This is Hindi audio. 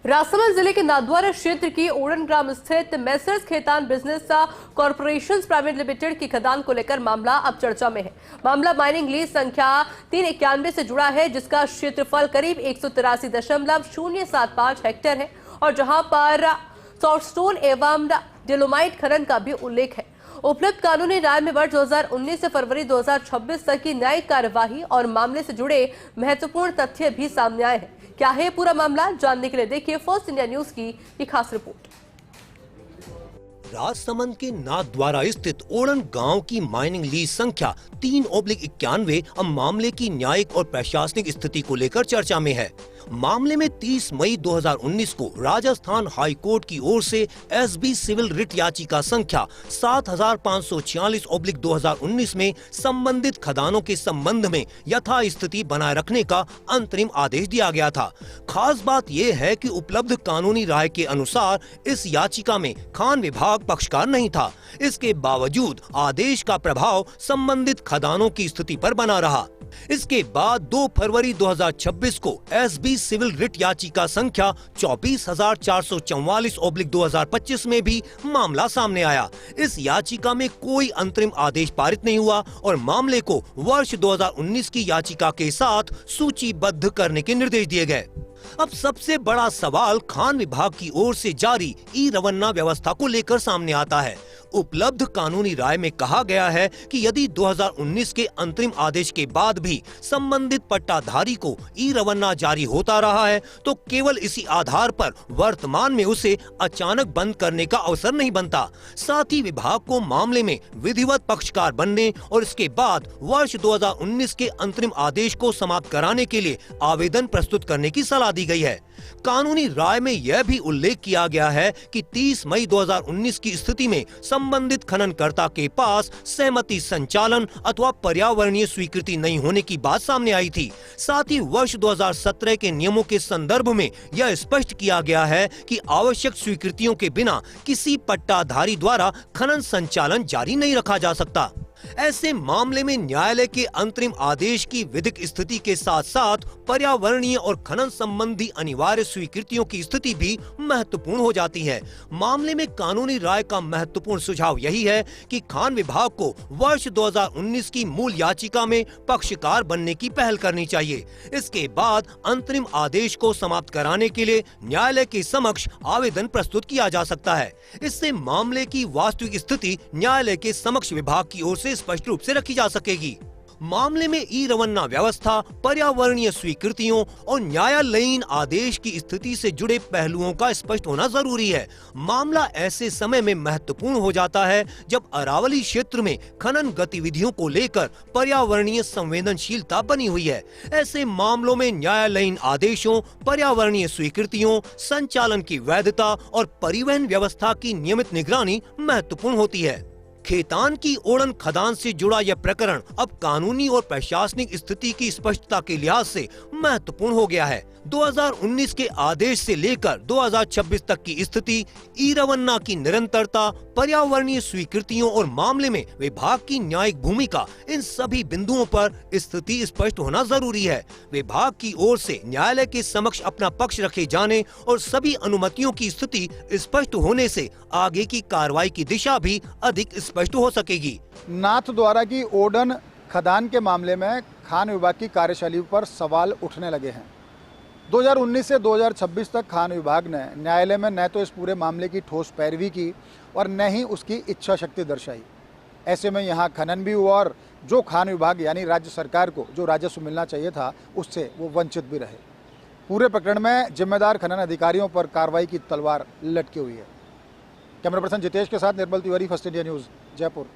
राजसमंद जिले के नाथद्वारा क्षेत्र की ओड़न ग्राम स्थित messrs Khetan business corporation private limited की खदान को लेकर मामला अब चर्चा में है। मामला माइनिंग लीज संख्या 391 से जुड़ा है, जिसका क्षेत्रफल करीब 183.075 हेक्टेयर है और जहां पर सॉल्टस्टोन एवं डेलोमाइट खनन का भी उल्लेख है। उपलब्ध कानूनी राय में वर्ष 2019 से फरवरी 2026 तक की न्यायिक कार्यवाही और मामले से जुड़े महत्वपूर्ण तथ्य भी सामने आए हैं। क्या है पूरा मामला, जानने के लिए देखिए फर्स्ट इंडिया न्यूज की ये खास रिपोर्ट। राजसमंद के नाथद्वारा स्थित ओड़न गांव की माइनिंग लीज संख्या 3/91 अब मामले की न्यायिक और प्रशासनिक स्थिति को लेकर चर्चा में है। मामले में 30 मई 2019 को राजस्थान हाई कोर्ट की ओर से एसबी सिविल रिट याचिका संख्या 7546/2019 में संबंधित खदानों के संबंध में यथास्थिति बनाए रखने का अंतरिम आदेश दिया गया था। खास बात यह है कि उपलब्ध कानूनी राय के अनुसार इस याचिका में खान विभाग पक्षकार नहीं था। इसके बावजूद आदेश का प्रभाव संबंधित खदानों की स्थिति पर बना रहा। इसके बाद 2 फरवरी 2026 को एसबी सिविल रिट याचिका संख्या 24,444/2025 में भी मामला सामने आया। इस याचिका में कोई अंतरिम आदेश पारित नहीं हुआ और मामले को वर्ष 2019 की याचिका के साथ सूचीबद्ध करने के निर्देश दिए गए। अब सबसे बड़ा सवाल खान विभाग की ओर से जारी ई रवन्ना व्यवस्था को लेकर सामने आता है। उपलब्ध कानूनी राय में कहा गया है कि यदि 2019 के अंतरिम आदेश के बाद भी संबंधित पट्टाधारी को ई रवन्ना जारी होता रहा है तो केवल इसी आधार पर वर्तमान में उसे अचानक बंद करने का अवसर नहीं बनता। साथ ही विभाग को मामले में विधिवत पक्षकार बनने और इसके बाद वर्ष 2019 के अंतरिम आदेश को समाप्त कराने के लिए आवेदन प्रस्तुत करने की सलाह दी गई है। कानूनी राय में यह भी उल्लेख किया गया है कि 30 मई 2019 की स्थिति में संबंधित खननकर्ता के पास सहमति संचालन अथवा पर्यावरणीय स्वीकृति नहीं होने की बात सामने आई थी। साथ ही वर्ष 2017 के नियमों के संदर्भ में यह स्पष्ट किया गया है कि आवश्यक स्वीकृतियों के बिना किसी पट्टाधारी द्वारा खनन संचालन जारी नहीं रखा जा सकता। ऐसे मामले में न्यायालय के अंतरिम आदेश की विधिक स्थिति के साथ साथ पर्यावरणीय और खनन संबंधी अनिवार्य स्वीकृतियों की स्थिति भी महत्वपूर्ण हो जाती है। मामले में कानूनी राय का महत्वपूर्ण सुझाव यही है कि खान विभाग को वर्ष 2019 की मूल याचिका में पक्षकार बनने की पहल करनी चाहिए। इसके बाद अंतरिम आदेश को समाप्त कराने के लिए न्यायालय के समक्ष आवेदन प्रस्तुत किया जा सकता है। इससे मामले की वास्तविक स्थिति न्यायालय के समक्ष विभाग की ओर से स्पष्ट रूप से रखी जा सकेगी। मामले में ई रवन्ना व्यवस्था, पर्यावरणीय स्वीकृतियों और न्यायालयीन आदेश की स्थिति से जुड़े पहलुओं का स्पष्ट होना जरूरी है। मामला ऐसे समय में महत्वपूर्ण हो जाता है जब अरावली क्षेत्र में खनन गतिविधियों को लेकर पर्यावरणीय संवेदनशीलता बनी हुई है। ऐसे मामलों में न्यायालयीन आदेशों, पर्यावरणीय स्वीकृतियों, संचालन की वैधता और परिवहन व्यवस्था की नियमित निगरानी महत्वपूर्ण होती है। खेतान की ओड़न खदान से जुड़ा यह प्रकरण अब कानूनी और प्रशासनिक स्थिति की स्पष्टता के लिहाज से महत्वपूर्ण हो गया है। 2019 के आदेश से लेकर 2026 तक की स्थिति, ई रवन्ना की निरंतरता, पर्यावरणीय स्वीकृतियों और मामले में विभाग की न्यायिक भूमिका, इन सभी बिंदुओं पर स्थिति स्पष्ट होना जरूरी है। विभाग की ओर से न्यायालय के समक्ष अपना पक्ष रखे जाने और सभी अनुमतियों की स्थिति स्पष्ट होने से आगे की कार्रवाई की दिशा भी अधिक स्पष्ट हो सकेगी। नाथद्वारा की ओड़न खदान के मामले में खान विभाग की कार्यशैली पर सवाल उठने लगे हैं। 2019 से 2026 तक खान विभाग ने न्यायालय में न तो इस पूरे मामले की ठोस पैरवी की और न ही उसकी इच्छा शक्ति दर्शाई। ऐसे में यहाँ खनन भी हुआ और जो खान विभाग यानी राज्य सरकार को जो राजस्व मिलना चाहिए था उससे वो वंचित भी रहे। पूरे प्रकरण में जिम्मेदार खनन अधिकारियों पर कार्रवाई की तलवार लटकी हुई है। कैमरा पर्सन जितेश के साथ Nirmal Tiwari, first India news, Jaipur.